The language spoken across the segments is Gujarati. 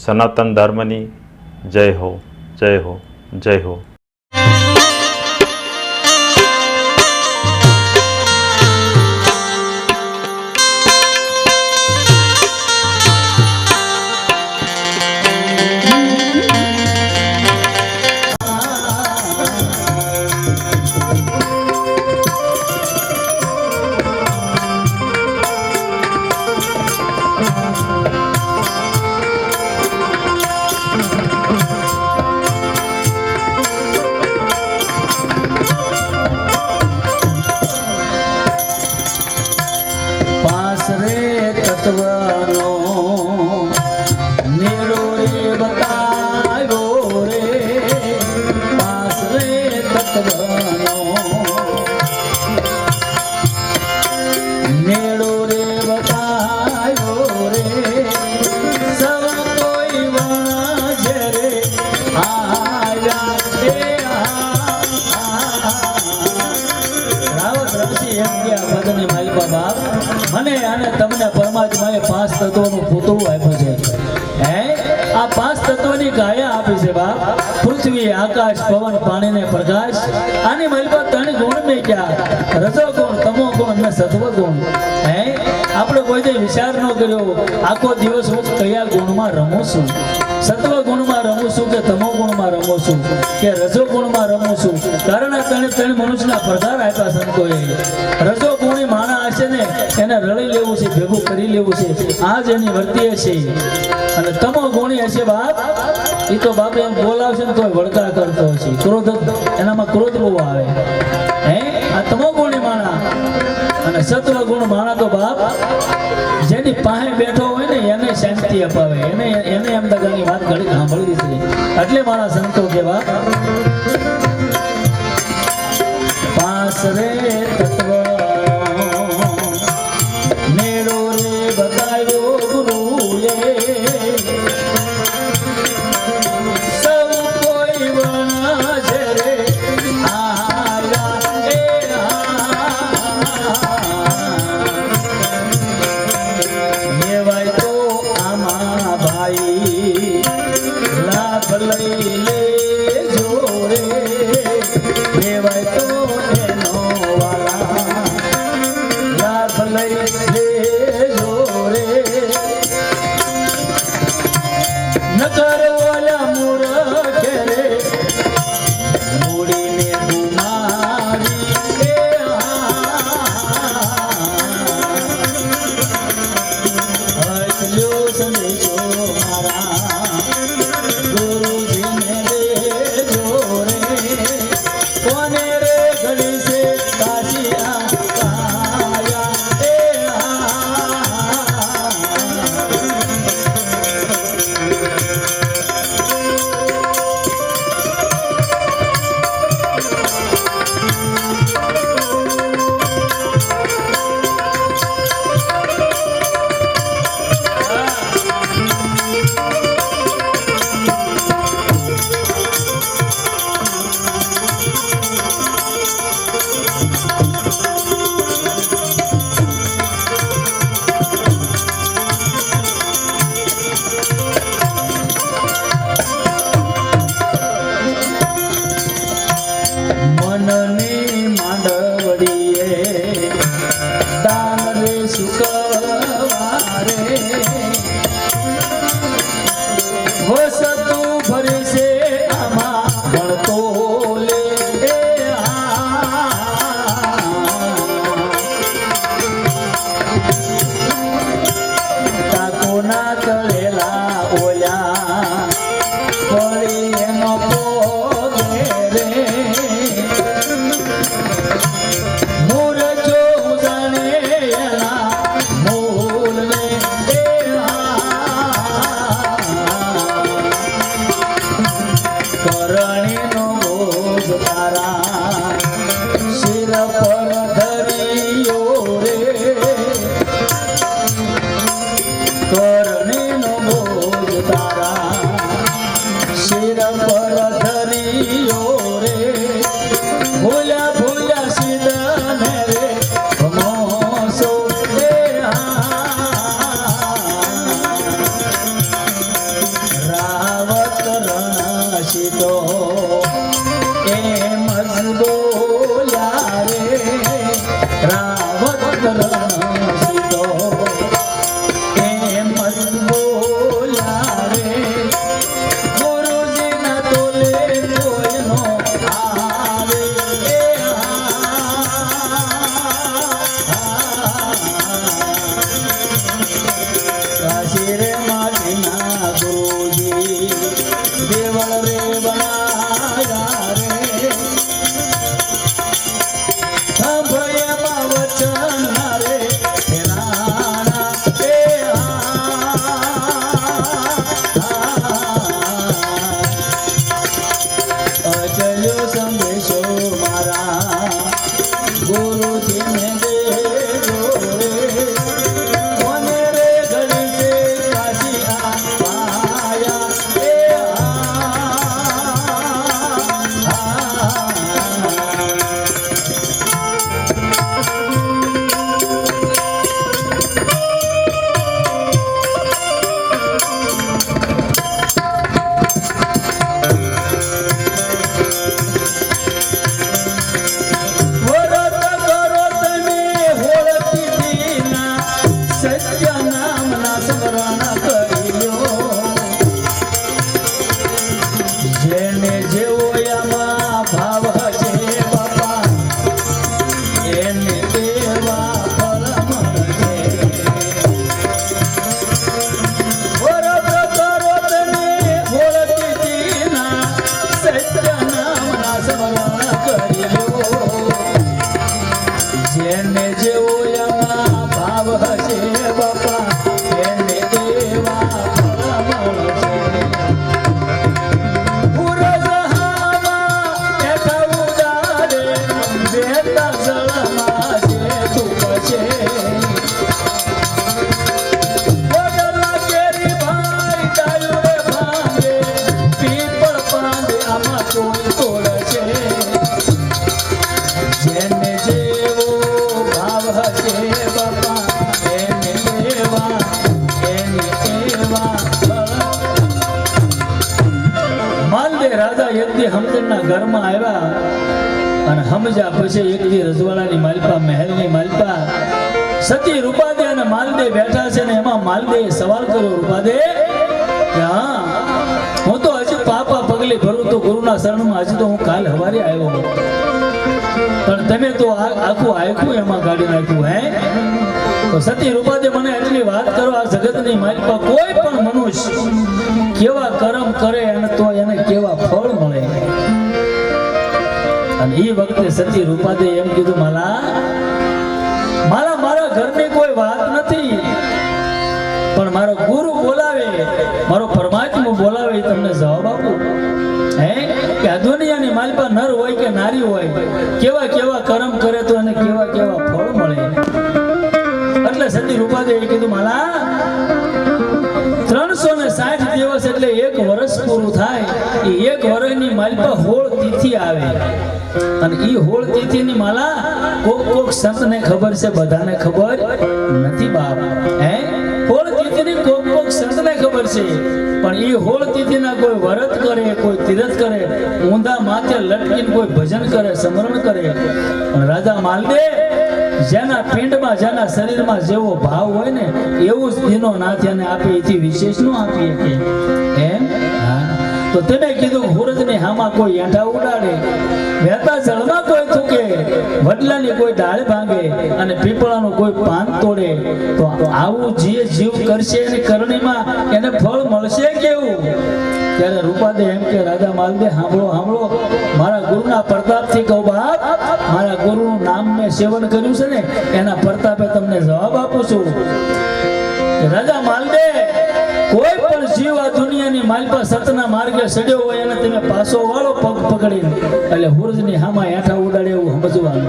સનાતન ધર્મની જય હો, જય હો, જય હો. મને અને તમને પરમાત્માએ 5 તત્વોનું પૂતળું આપ્યું છે. હે આ 5 તત્વોની ગાયા આપી છે બાપ. પૃથ્વી, આકાશ, પવન, પાણી ને પ્રકાશ. આની માલિકા 3 ગુણ મેં ક્યાં? રજો ગુણ, તમો ગુણ અને સત્વ ગુણ. હે આપણે કોઈ દે વિચાર ન કર્યો આખો દિવસ હું કયા ગુણમાં રમું છું? સત્વ ગુણમાં રમું છું કે તમો ગુણમાં રમું છું કે રજો ગુણમાં રમું છું? કારણ આ 3 મનુષ્યના પ્રકાર આપ્યા સંતોએ. રજો ગુણી માણા હશે ને એને રળી લેવું છે, ભેગું કરી લેવું છે, આ જ એની વર્તીય છે. અને તમો ગુણી હશે બાપ, એ તો બાપ એમ બોલાવશે ને તોય વળકા કરતો હશે. ક્રોધ, એનામાં ક્રોધ બહુ આવે. હે આ તમો ગુણી માણા. અને સત્વ ગુણ માણા તો બાપ જેની પાસે બેઠો હોય ને એને શાંતિ અપાવે, એને એમ દગાની વાત ઘડી સાંભળવી છે. એટલે મારા સંતો કેવા 5 રે તત્વ મેળો રે બતાવ્યો ગુરુએ. સૌ કોઈ વણાશે રે લેવાય તો આમાં ભાઈ લાભ લઈ લેજો રે. લેવાય તો એનો વાલા લાભ લઈ લેજો રે. નકર ઓલા મૂર્ખ રે મૂડીને ગુમાવી હસલ્યો સંદેશો મારા ગુરુજીને દેજો રે. કોને રે ઘડી છે કાશિયા કાયા મનની માંડવડીએ દાન રે શુકવારે વસતુ ભરે છે આમાં ગણતો લે. તાકોના તળેલા ઓલ્યા પડી એનો પોગે રે. મૂરજો જાણે એના મૂલને કરણીનો બોજ તારા શિર પર ધર્યો રે. કરણીનો બોજ તારા શિર પર ધર્યો રે. ભૂલ્યા ભૂલ્યા સીધને રે ભમોસો ગુરુજીને દેજો રે કોને રે ઘડી છે કાશી પાયા એ હમદનના ઘરમાં આવ્યા અને હમજા પછી એક દી રજવાડાની માલપા મહેલની માલપા સતી રૂપાદે અને માલદે બેઠા છે ને એમાં માલદે સવાલ કર્યો રૂપાદે કે હા હું તો હજી પાપા પગલે ભરું તો ગુરુના શરણમાં હજી તો હું કાલ હવારે આવ્યો પણ તમે તો આખું આખું એમાં કાઢી નાખ્યું હે તો સતી રૂપાદે મને એટલી વાત કરો આ જગતની માલપા કોઈ પણ મનુષ્ય કેવા કર્મ કરે અને તો એને કેવા ફળ મળે અને એ વખતે સતી રૂપાદે એમ કીધું મારા ઘરની કોઈ વાત નથી પણ મારો ગુરુ બોલાવે મારો પરમાત્મા બોલાવે તમને જવાબ આપું હે કે આ દુનિયાની માલપા નર હોય કે નારી હોય કેવા કેવા કર્મ કરે તો એને કેવા કેવા ફળ મળે એટલે સતી રૂપાદે એ કીધું 360 દિવસ એટલે 1 વર્ષ પૂરું થાય એ 1 વર્ષની માલપા હોળ તિથિ આવે અને એ હોળ તિથિની માલા કોક સંતને ખબર છે બધાને ખબર નથી બાપ હે હોળ તિથિની કોક સંતને ખબર છે પણ એ હોળ તિથિના કોઈ વ્રત કરે કોઈ તીરથ કરે ઊંધા માથે લટકીને કોઈ ભજન કરે સ્મરણ કરે પણ રાજા માલદે જેના પિંડમાં જેના શરીરમાં જેવો ભાવ હોય ને એવું જ દીનો નાથ એને આપે એથી વિશેષ નું આપીએ કે એમ તો તમે કીધું હુરજની હામાં કોઈ એંઠા ઉડાડે વહેતા જળમાં કોઈ થૂકે વડલાની કોઈ ડાળ ભાંગે અને પીપળાનું કોઈ પાન તોડે તો આવું જે જીવ કરશે એની કરણીમાં એને ફળ મળશે કેવું ત્યારે રૂપાદે એમ કે રાજા માલદે સાંભળો મારા ગુરુના પ્રતાપથી કહું બાપ મારા ગુરુનું નામ મેં સેવન કર્યું છે ને એના પ્રતાપે તમને જવાબ આપું છું રાજા માલદે કોઈ પણ જીવ આ દુનિયાની માલપા સતના માર્ગે સડ્યો હોય એને તમે પાછો વાળો પગ પકડીને એટલે હુરજની હામાં હેઠા ઉડાડે એવું સમજવાનું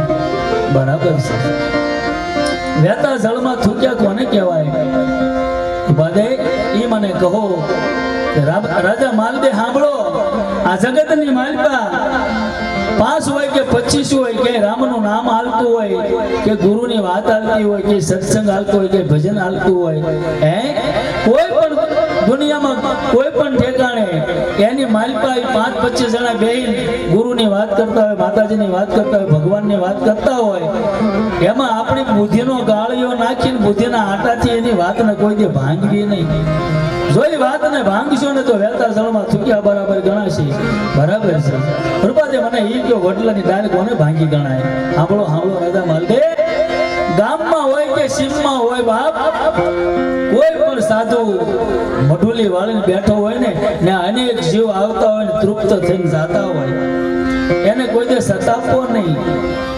બરાબર છે વહેતા જળમાં થૂક્યા કોને કહેવાય બાદે ઈ મને કહો રાજા માલદે સાંભળો આ જગતની માલપા 5 હોય કે 25 હોય કે રામનું નામ હાલતું હોય કે ગુરુની વાત હાલતી હોય કે સત્સંગ હાલતો હોય કે ભજન હાલતું હોય હે કોઈ પણ દુનિયામાં કોઈ પણ ઠેકાણે એની માલપા 5-25 જણા બેહીને ગુરુની વાત કરતા હોય માતાજીની વાત કરતા હોય ભગવાનની વાત કરતા હોય એમાં આપણી બુદ્ધિનો ગાળિયો નાખીને બુદ્ધિના આટાથી એની વાતને કોઈ દે ભાંગવી નહીં જો એ વાતને ભાંગશો ને તો વહેતા જળમાં થૂક્યા બરાબર ગણાશે બરાબર છે રૂપાદે મને ઈ કયો વડલાની ડાળ કોને ભાંગી ગણાય સાંભળો રાજા માલદે ગામમાં હોય કે સીમમાં હોય બાપ કોઈ પણ સાધુ મઢુલી વાળીને બેઠો હોય ને અનેક જીવ આવતા હોય ને તૃપ્ત થઈને જાતા હોય એને કોઈ દે સતાપવો નહીં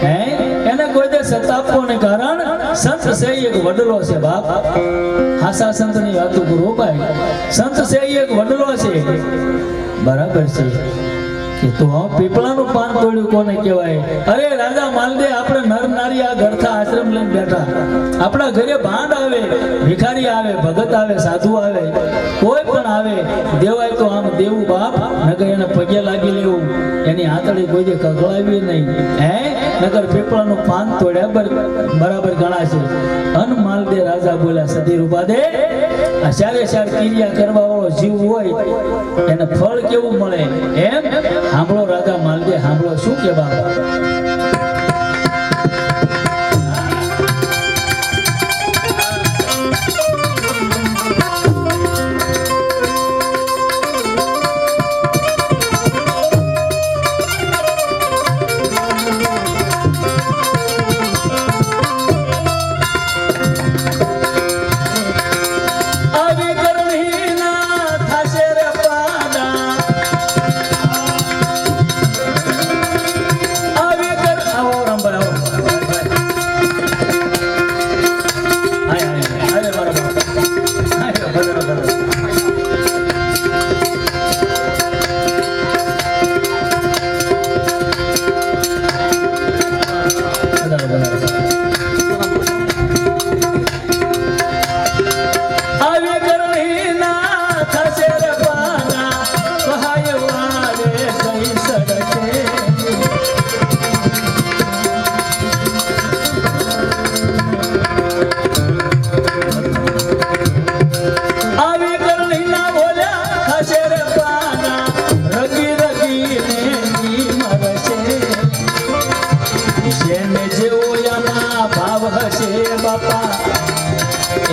હે એને કોઈ દે સતાપવો નહીં કારણ સંત છે એક વડલો છે બાપ હાસા સંતની વાતો પૂરો ભાઈ સંત છે એક વડલો છે બરાબર છે કે તો આ પીપળાનું પાન તોડ્યું કોને કહેવાય? અરે રાજા માલદે આપણે નર નારી આ ગરથા આશ્રમ લઈને બેઠા, આપણા ઘરે ભાંડ આવે, ભિખારી આવે, ભગત આવે, સાધુ આવે, કોઈ પણ આવે, દેવાય તો આમ દેવું બાપ, નગર એને પગે લાગી લેવું, એની આંતળી કોઈ દે કગળાવી નહીં, હે નગર પીપળાનું પાન તોડ્યા બરાબર ગણાશે. અન માલદે રાજા બોલ્યા, સતી રૂપા દે, આ સારે સાર ક્રિયા કરવા વાળો જીવ હોય એને ફળ કેવું મળે એમ સાંભળો રાજા માલદે, સાંભળો શું કે બાબા.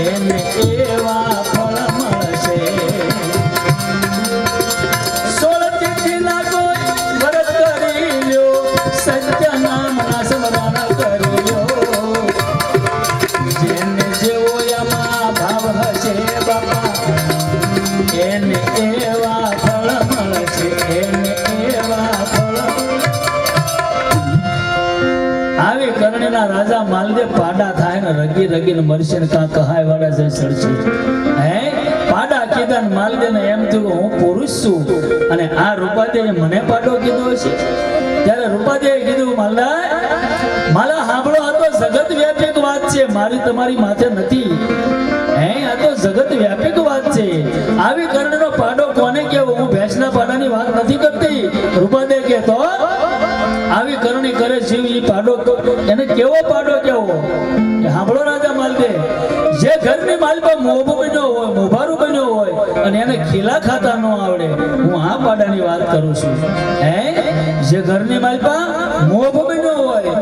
એને એવા ફળ મળશે. 16 તિથિના કોઈ વ્રત કરી લ્યો, સત્ય નામના સ્મરણ કરી લ્યો, જેને જેવો એમાં ભાવ હશે બાપા એને એવા ફળ મળશે, એને એવા ફળ. આવી કરણીના રાજા માલદે પાડા થાય ને રગી રગીને મરશે ને કાં કહાય વાળા જઈ સડશે. હે પાડા કીધા ને માલદે ને એમ થયું હું પુરુષ છું અને આ રૂપાદેવે મને પાડો કીધો છે. ત્યારે રૂપાદેવે કીધું માલા સાંભળો, આ તો જગત વ્યાપક વાત છે, મારી તમારી માથે નથી. હે આ તો જગત વ્યાપક વાત છે. આવી કરણીનો પાડો કોને કેવો? હું ભેંસના પાડાની વાત નથી કરતી. રૂપાદેવ કે તો આવી કરણી કરે જીવ ઈ પાડો, એને કેવો પાડો કેવો? સાંભળો રાજા માલદે, જે ઘરની માલપા મોભો બન્યો હોય, મોભારું બન્યો હોય અને એને ખીલા ખાતા ન આવડે, હું આ પાડાની વાત કરું છું. હે જે ઘરની માલપા મોભો બન્યો હોય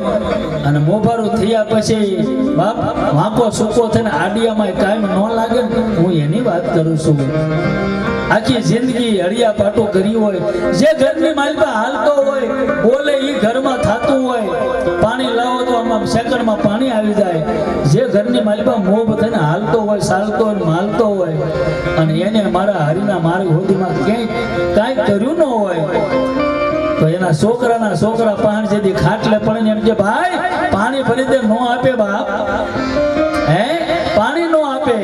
અને મોભારું થયા પછી બાપ વાંકો સૂકો થઈને આડિયામાં કાયમ ન લાગે ને, હું એની વાત કરું છું. આખી જિંદગી હળિયા પાટો કરી હોય, જે ઘરની માલપા હાલતો હોય, બોલે ઈ ઘરમાં થાતું હોય, પાણી લાવો તો આમાં સેકન્ડમાં પાણી આવી જાય, જે ઘરની માલપા મોભ થઈને હાલતો હોય, ચાલતો હોય, માલતો હોય અને એને મારા હરિના માર્ગ હોદીમાં ક્યાંય કાંઈ કર્યું ન હોય તો એના છોકરા પાણ જેથી ખાટલે પડે ને એમ કે ભાઈ પાણી ભરી દે, નો આપે બાપ. હે પાણી નો આપે,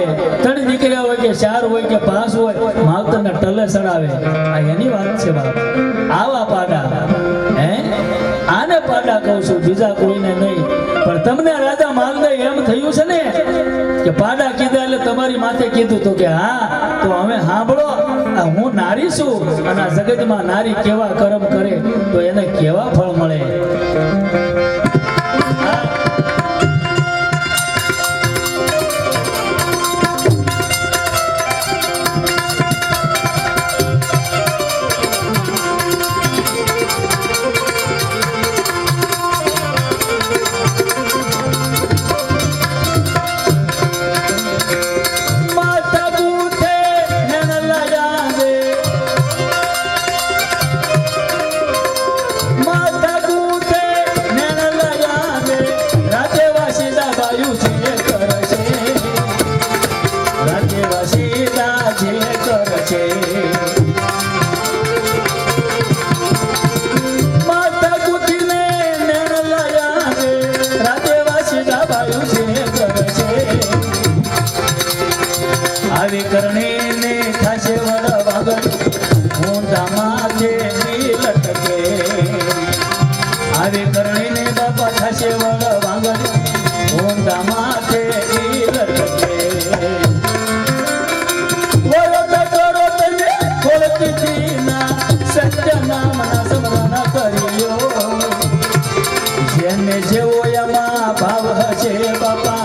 3 દીકરા હોય કે 4 હોય કે 5 હોય, માવતરને ટલે ચડાવે. આ એની વાત છે બાપ. આવા પાડા, હે આને પાડા કહું છું, બીજા કોઈને નહીં. પણ તમને રાજા માલદે એમ થયું છે ને કે પાડા કીધા એટલે તમારી માથે કીધું તો કે હા તો હવે સાંભળો, હું નારી છું અને આ જગતમાં નારી કેવા કર્મ કરે તો એને કેવા ફળ મળે. આવી કરણીને થાશે વડ વાગડ, હું દામાજે ની લટકે. એમાં ભાવ હશે બાપા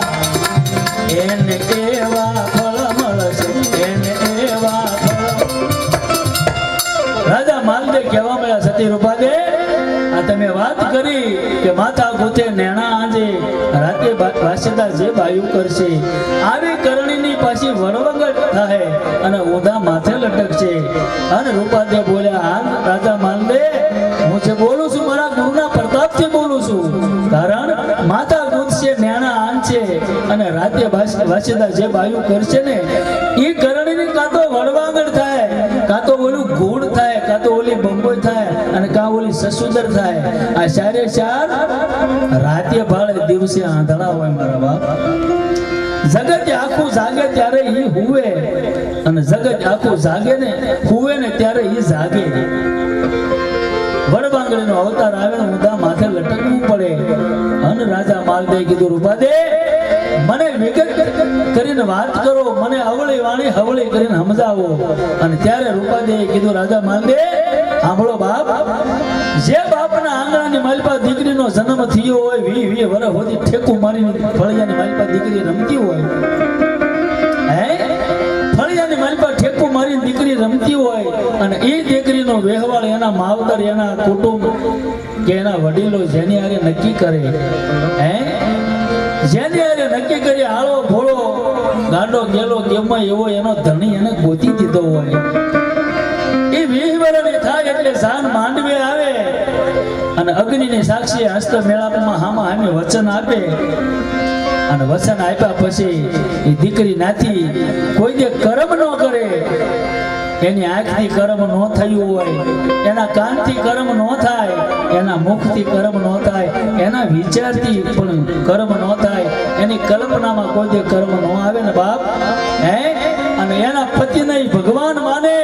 એને એવા ફળ મળશે એને એવા ફળ. રાજા માલદેવ કહેવા મળ્યા સતી રૂપાદે આ તમે વાત કરી કે માથા ગૂંથે નેણા આંજે રાતે વાસેદાર જે બાયું કરશે આવી કરણીની પાછી વરવગટ થાય અને ઊંધા માથે લટકશે. અને રૂપાદે બોલ્યા હાલ રાજા માલદેવ હું જે બોલું છું મારા ગુરુના પ્રતાપથી બોલું છું. કારણ માથા ગૂંથશે નેણા આંજે અને રાતે વાસેદાર જે બાયું કરશે ને એ કરણીની કાં તો વરવાગડ થાય કાં તો ઓલું ગુણ થાય કાં તો ઓલી બંબોઈ થાય અને કાં ઓલી સસુદર થાય. આ ચારે ચાર રાતે ભાળે દિવસે આંધળા હોય મારા બાપ. જગત આખું જાગે ત્યારે ઈ હુવે અને જગત આખું જાગે ને હુવે ને ત્યારે ઈ જાગે. વડવાંગડીનો અવતાર આવે ને ઊંધા માથે લટકવું પડે. અને રાજા માલદેવ કીધું રૂપાદે મને વિગત કરીને વાત કરો મને અવળી વાણી હવળી કરીને સમજાવો. અને ત્યારે રૂપાદેવે કીધું રાજા માલદેવ સાંભળો બાપ જે બાપના આંગણાની માલપા દીકરીનો જન્મ થયો હોય 20 વર્ષ સુધી ઠેકું મારીને ફળિયાની માલપા દીકરી રમતી હોય ફળિયાની માલપા ઠેકું મારીને દીકરી રમતી હોય અને એ દીકરીનો વહેવાળ એના માવતર એના કુટુંબ કે એના વડીલો જેની હારે નક્કી કરે જેની હારે નક્કી કરી આળો ભોળો ગાંડો ગેલો કેમાં એવો એનો ધણી એને ગોતી દીધો હોય એ 20 વર્ષની થાય એટલે જાન માંડવે આવે અને અગ્નિની સાક્ષી હસ્ત મેળાપમાં હામા હામે વચન આપે. અને વચન આપ્યા પછી એ દીકરી નાથી કોઈ દે કર્મ ન કરે એની આંખથી કર્મ ન થયું હોય એના કાનથી કર્મ ન થાય એના મુખથી કર્મ ન થાય એના વિચારથી પણ કર્મ ન થાય એની કલ્પનામાં કોઈ દે કર્મ ન આવે ને બાપ અને એના પતિને ભગવાન માને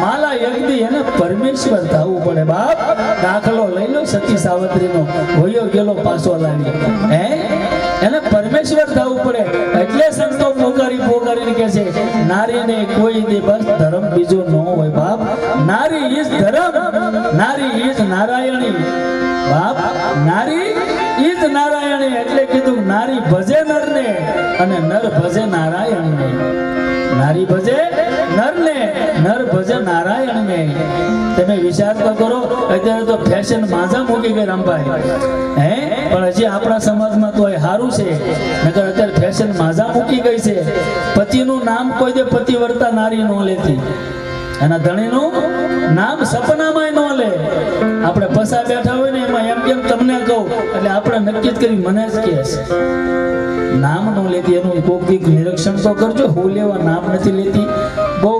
માલા યજ્ઞ એને પરમેશ્વર થવું પડે બાપ. દાખલો લઈ લો સતી સાવત્રીનો હોયો ગેલો પાછો લાવી એને પરમેશ્વર થવું પડે. એટલે સંતો પોકારીને કહે છે નારીને કોઈ દિવસ ધર્મ બીજો ન હોય બાપ. નારી ઇઝ ધર્મ નારી ઇઝ નારાયણી બાપ. નારી ઇઝ નારાયણી એટલે કીધું નારી ભજે નરને અને નર ભજે નારાયણને. નારી ભજે નરને નર ભજે નારાયણને. તમે વિચાર તો કરો અત્યારે તો ફેશન માજા મૂકી ગઈ રામભાઈ પણ હજી આપણા સમાજમાં તો સારું છે નકર અત્યારે ફેશન માજા મૂકી ગઈ છે. પતિનું નામ કોઈ દે પતિવ્રતા નારી ન લેતી એના ધણીનું નામ સપનામાં ન લે. આપણે પસા બેઠા હોય ને એમાં એમ કેમ તમને કહું એટલે આપણે નક્કી જ કરી મને જ કહે નામ ન લેતી એનું કોક દીક નિરીક્ષણ તો કરજો. હું લેવા નામ નથી લેતી. બહુ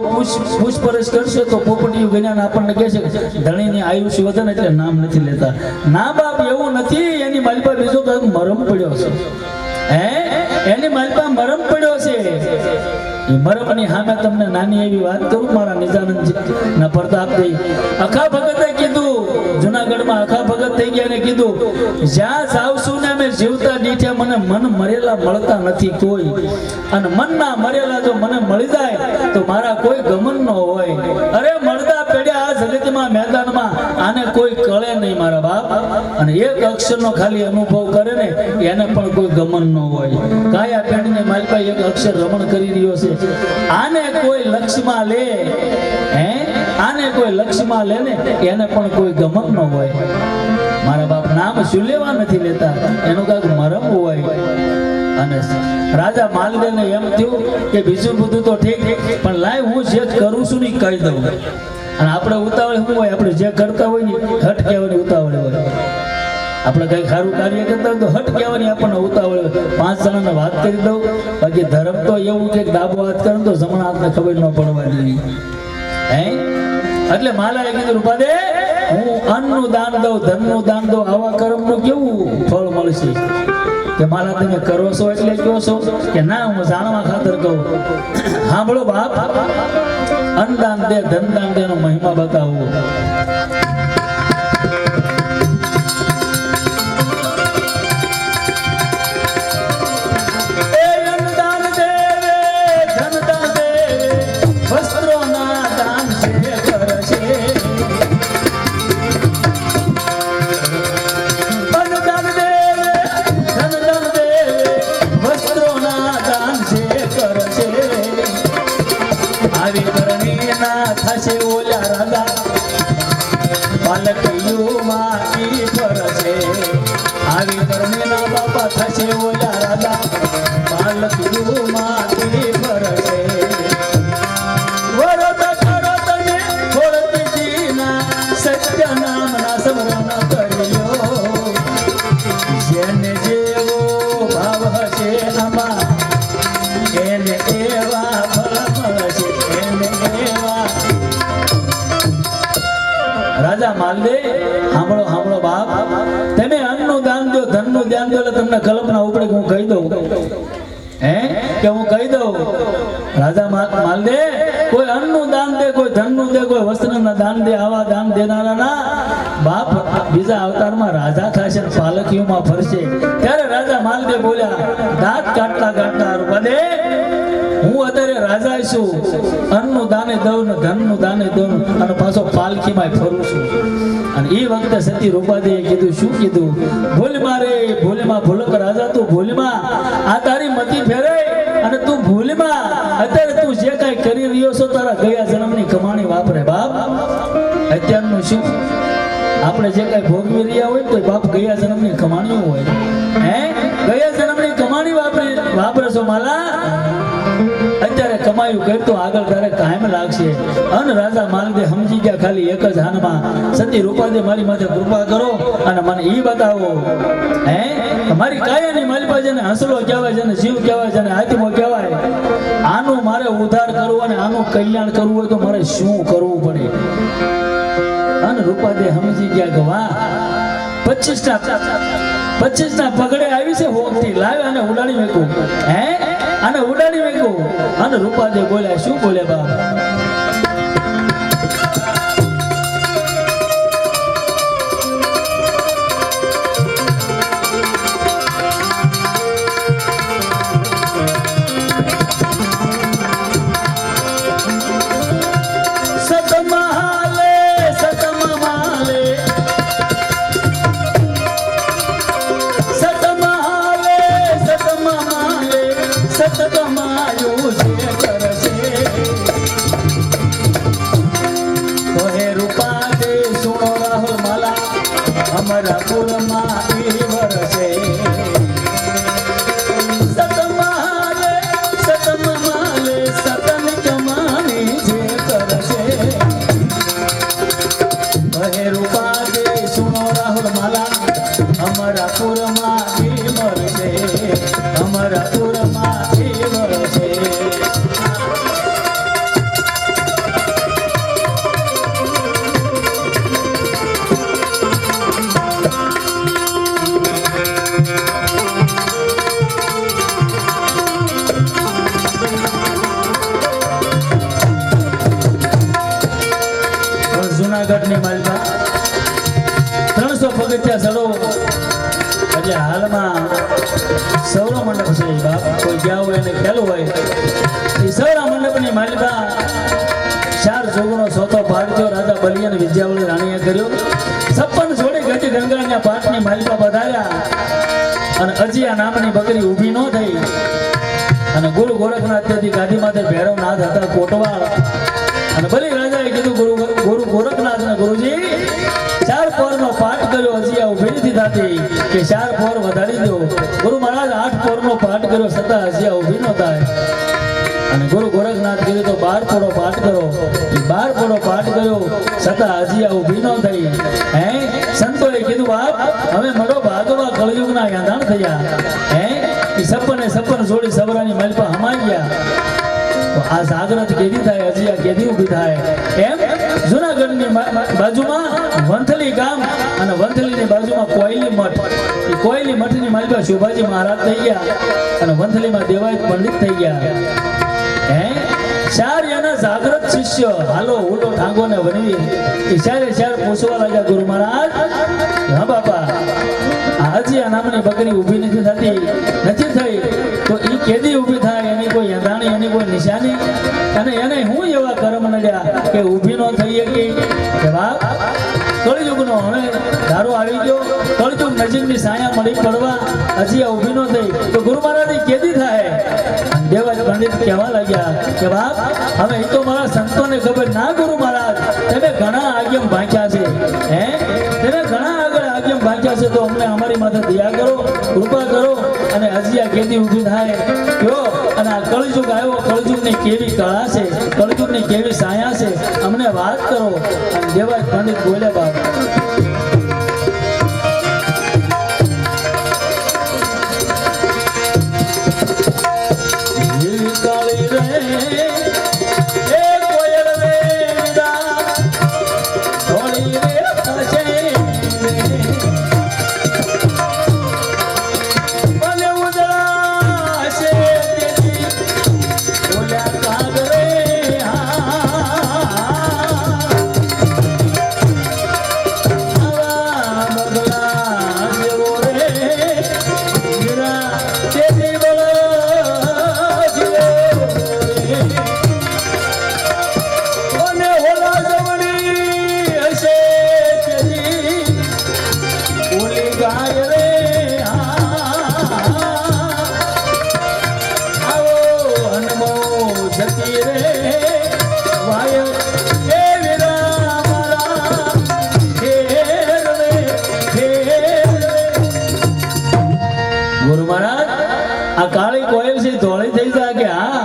પૂછપરછ કરશો તો પોપટીયું ગણ્યા આપણને કહે છે ધણીની આયુષ્ય વધે ને એટલે નામ નથી લેતા. ના બાપ એવું નથી. એની માલપા બીજો કઈક મરમ પડ્યો છે એની માલપા મરમ પડ્યો છે. એ મરમની સામે તમને નાની એવી વાત કરું મારા નિજાનંદ ના પ્રતાપથી. અખા ભગતે કીધું જુનાગઢમાં અખા ભગત થઈ ગયા ને કીધું જ્યાં જાવશું ને અમે જીવતા દીઠે મને મન મરેલા મળતા નથી કોઈ અને મનના મરેલા જો મને મળી જાય તો મારા કોઈ ગમન ન હોય. અરે મળતા પેડ્યા આ જગતમાં મેદાનમાં આને કોઈ કળે નહીં મારા બાપ. અને એક અક્ષરનો ખાલી અનુભવ કરે ને એને પણ કોઈ ગમન ન હોય. કાયા પેઢીને માલપા એક અક્ષર રમણ કરી રહ્યો છે આને કોઈ લક્ષ્યમાં લે આને કોઈ લક્ષ્યમાં લે ને એને પણ કોઈ ગમન ન હોય. મારા બાપ નામ શું લેવા નથી લેતા એનું કાંઈક મરમ હોય. અને રાજા માલદેવને એમ થયું કે બીજું બધું તો ઠીક પણ લાય હું જે કરું છું ને કહી દઉં. અને આપણે ઉતાવળ શું હોય આપણે જે કરતા હોય ને હટ કહેવાની ઉતાવળ હોય. આપણે કઈ સારું કાર્ય કરતા હોય તો હટ કહેવાની આપણને ઉતાવળ હોય. 5 જણાને વાત કરી દઉં બાકી ધર્મ તો એવું કે ડાબો હાથ કરે તો જમણા હાથને ખબર ન પડવા દેવી એટલે માલાએ કીધું રૂપાદે હું અન્નનું દાન દઉં ધનનું દાન દઉં આવા કર્મનું કેવું ફળ મળશે કે માલા તમે કરો છો એટલે કહો છો કે ના હું જાણવા ખાતર કહું. સાંભળો બાપ અન્નદાન દે ધનદાન દે નો મહિમા બતાવો. ધર્મેના બાપા થશે ઓલા રાજા પાલકીયું માથી ફરશે વરદ કરો તમે ખોળતીજીના સત્ય નામના સ્મરણ કર્યો જેને જેવો ભાવ હશે આમાં એને એવા ફળ મળશે એને એવા રાજા માલદે સાંભળો સાંભળો બાપ તમે અન્નનું દાન દો ધનનું દાન દો એટલે તમને કલ્પના ઉપડે હું કહી દઉં હે કે હું કહી દઉં રાજા માલદે કોઈ અન્નનું દાન દે કોઈ ધનનું દે કોઈ વસ્ત્રના દાન દે આવા દાન દેનારા ના બાપ બીજા અવતારમાં રાજા થશે ને પાલકીઓમાં ફરશે ત્યારે રાજા માલદે બોલ્યા દાંત કાટલા કાટલા રૂપદે હું અત્યારે રાજા છું અન્નનું દાને દઉં ને ધનનું દાને દઉં અને પાછો પાલખીમાં ફરું છું અને એ વખતે સતી રૂપાદેવીએ કીધું શું કીધું ભૂલમાં રે ભૂલમાં ભૂલક રાજા તું ભૂલમાં આ તારી મતી ફેરે અને તું ભૂલમાં અત્યારે તું જે કાંઈ કરી રહ્યો છો તારા ગયા જન્મની કમાણી વાપરે બાપ અત્યારનું શું આપણે જે કાંઈ ભોગવી રહ્યા હોય તો બાપ ગયા જન્મની કમાણીઓ હોય હે ગયા જન્મની કમાણી વાપરે છો માલા અત્યારે કમાયું કરતો આગળ તારે કાયમ લાગશે અન રાજા માલદે સમજી ગયા ખાલી એક જ હાનમાં સતી રૂપાદે મારી માથે કૃપા કરો અને મને ઈ બતાવો હે મારી કાયાની માલિપા જેને હસલો કહેવાય જેને જીવ કહેવાય જેને આત્મો કહેવાય આનું મારે ઉદ્ધાર કરવો અને આનું કલ્યાણ કરવું હોય તો મારે શું કરવું પડે અન રૂપાદે સમજી ગયા કે વાહ 25 ના પગડે આવી છે હોકથી લાવ અને ઉડાડી મેકું હે અને ઉડાડી મેકું અને રૂપાદે બોલ્યા શું બોલ્યા બાપ જૂનાગઢની માલિકા 300 પગથિયા ચડો એટલે હાલમાં સૌરા મંડપ છે બાપ કોઈ ગયા હોય એને ખ્યાલ હોય એ સૌરા મંડપની માલિકા 4 જોગનો સોતો પાડ્યો રાજા બલિયા અને વિદ્યાવળી રાણીએ કર્યો 56 જોડી ગતિ ગંગાના પાઠની માલિકા બધાયા અને અજીયા નામની બકરી ઊભી ન થઈ અને ગુરુ ગોરખનાથ તેથી ગાદી માથે ભૈરવનાથ હતા કોટવાળ અને બલી રાજાએ કીધું ગુરુ ગોરખનાથ ને ગુરુજી 4 પોરનો પાઠ કર્યો અજીયા ઊભી નથી થતી કે 4 પોર વધારી દો ગુરુ મહારાજ 8 પોરનો પાઠ કર્યો છતાં અજીયા ઊભી ન થાય અને ગુરુ ગોરખનાથ કીધું તો 12 પોરો પાઠ કરો એ 12 પોરો પાઠ કર્યો છતાં અજીયા ઊભી ન થઈ હે સંતોએ કીધું બાપ હવે મડો ભાગવા કળયુગના યાંધાણ થયા હે એ 56 જોડી સવરાની માલિપા હમાઈ ગયા તો આ જાગૃત કેદી થાય અજીયા કેદી ઊભી થાય એમ જૂનાગઢની બાજુમાં વંથલી ગામ અને વંથલીની બાજુમાં કોયલી મઠ એ કોયલી મઠની માલિકા શોભાજી મહારાજ થઈ ગયા અને વંથલીમાં દેવાયત પંડિત થઈ ગયા હે 4 એના જાગૃત શિષ્ય હાલો ઉલો ઠાંગો ને વનવી એ 4 પૂછવા લાગ્યા ગુરુ મહારાજ હા બાપા આ અજીયા નામની બકરી ઊભી નથી થઈ તો એ કેદી ઊભી થાય એની કોઈ યંધાણી એની કોઈ નિશાની અને એને હું એવા કર્મ નડ્યા કે ઊભી ન થઈ કે બાપ કળયુગનો હવે ધારો આવી ગયો કળયુગ નજીકની સાયા મળી પડવા અજીયા ઊભી ન થઈ તો ગુરુ મહારાજ કેદી થાય દેવાજ પંડિત કહેવા લાગ્યા કે બાપ હવે એ તો મારા સંતોને ખબર ના ગુરુ મહારાજ તમે ઘણા આગમ ભાંખ્યા છે હે તમે ઘણા આગળ આગમ ભાંખ્યા રાખ્યા છે તો અમને અમારી માથે દયા કરો, કૃપા કરો અને હજી આ કેદી ઊભી થાય કયો અને આ કળયુગ આવ્યો, કળયુગની કેવી કળા છે, કળયુગની કેવી સાયા છે, અમને વાત કરો. અને દેવાજ પંડિત બોલે બાપ આ કાળી કોયલ છે ધોળી થઈ જાય કે હા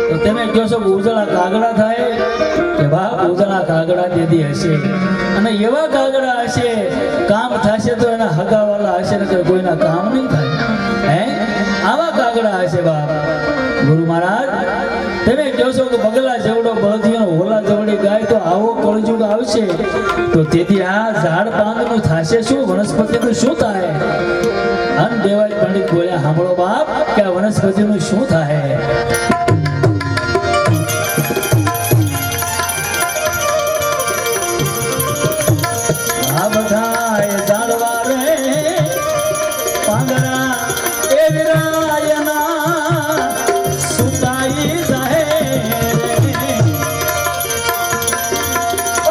તો તમે કહો છો ઉજળા કાગડા થાય કે બાપ ઉજળા કાગડા દીદી હશે અને એવા કાગડા હશે કામ થશે તો એના હગાવાલા હશે ને કોઈના કામ નહીં થાય હે આવા કાગડા હશે બાપ. ગુરુ મહારાજ તમે કહો છો કે બગલા જેવડો બળદિયો હોલા જેવડી ગાય તો આવો કળયુગ આવશે તો તેથી આ ઝાડ પાંદનું થશે શું, વનસ્પતિનું શું થાય? અન દેવાજ પંડિત બોલ્યા સાંભળો બાપ કે આ વનસ્પતિનું શું થાય? આ બધાય ઝાડવા રે પાંદડા એ વિરાયના સુકાઈ જાય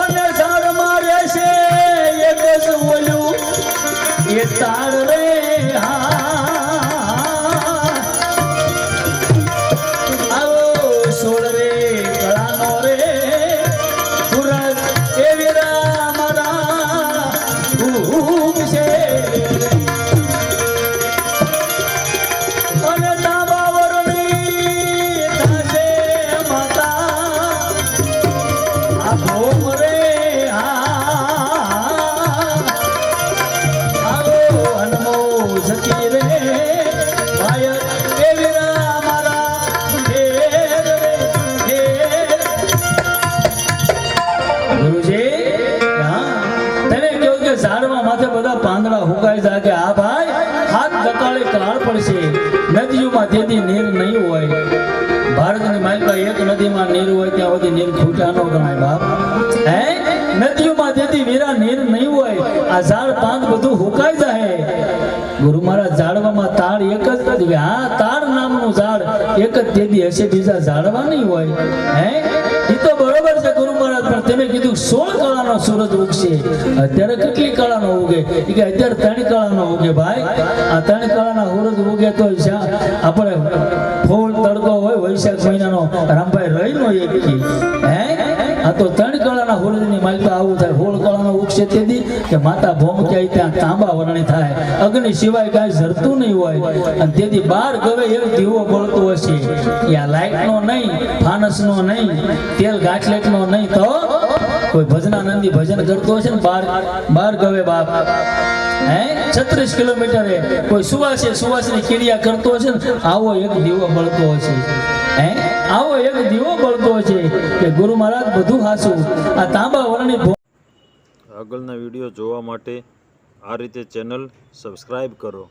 અને ઝાડમાં રહેશે એક જ ઓલું એ તાર રે ઝાડમાં માથે બધા પાંદડા હુકાઈ જાય કે આ ભાઈ હાથ દકાળે કાળ પડશે. નદીઓમાં તેથી નીર નહીં હોય. ભારતની માલિકા એક નદીમાં નીર હોય ત્યાં સુધી નીર ખૂટ્યા ન ગણાય બાપ. હે નદીઓમાં તેથી વીરા નીર નહીં હોય. આ ઝાડ પાંદ બધું હુકાઈ જાય. ગુરુ મહારાજ ઝાડવામાં તાળ એક જ નથી. હા તાળ નામનું ઝાડ એક જ તેથી હશે, બીજા ઝાડવા નહીં હોય. હે એ તો બરોબર છે ગુરુ મહારાજ, પણ તમે કીધું 16 કળાનો સૂરજ ઉગશે. અત્યારે કેટલી કળાનો ઉગે? કે અત્યારે 3 કળાનો ઉગે ભાઈ. આ 3 કળાના સૂરજ ઉગે તો આપણે ફૂલ તડકો હોય વૈશાખ મહિનાનો રામભાઈ રહી નો એકી. હે આ તો 3 કળાના સૂરજની માલિકા આવું થાય. 16 કળાનો ઉગશે તેથી કે માતા ભોમક્યાય ત્યાં તાંબા વરણી થાય. અગ્નિ સિવાય કાંઈ ઝરતું નહીં હોય અને તેથી 12 ગવે એક દીવો બળતો હશે. યા લાઈટનો નહીં, ફાનસનો નહીં, તેલ ગાંઠલેટનો નહીં, તો કોઈ ભજનાનંદી ભજન કરતો હશે ને 12 ગવે બાપ. હે 36 કિલોમીટરે કોઈ સુવાસની ક્રિયા કરતો હશે ને આવો એક દીવો બળતો હશે. હે આવો એક દીવો બળતો હશે કે ગુરુ મહારાજ બધું હાસું. આ તાંબા વરણી આગળના વિડીયો જોવા માટે આ રીતે ચેનલ સબસ્ક્રાઈબ કરો.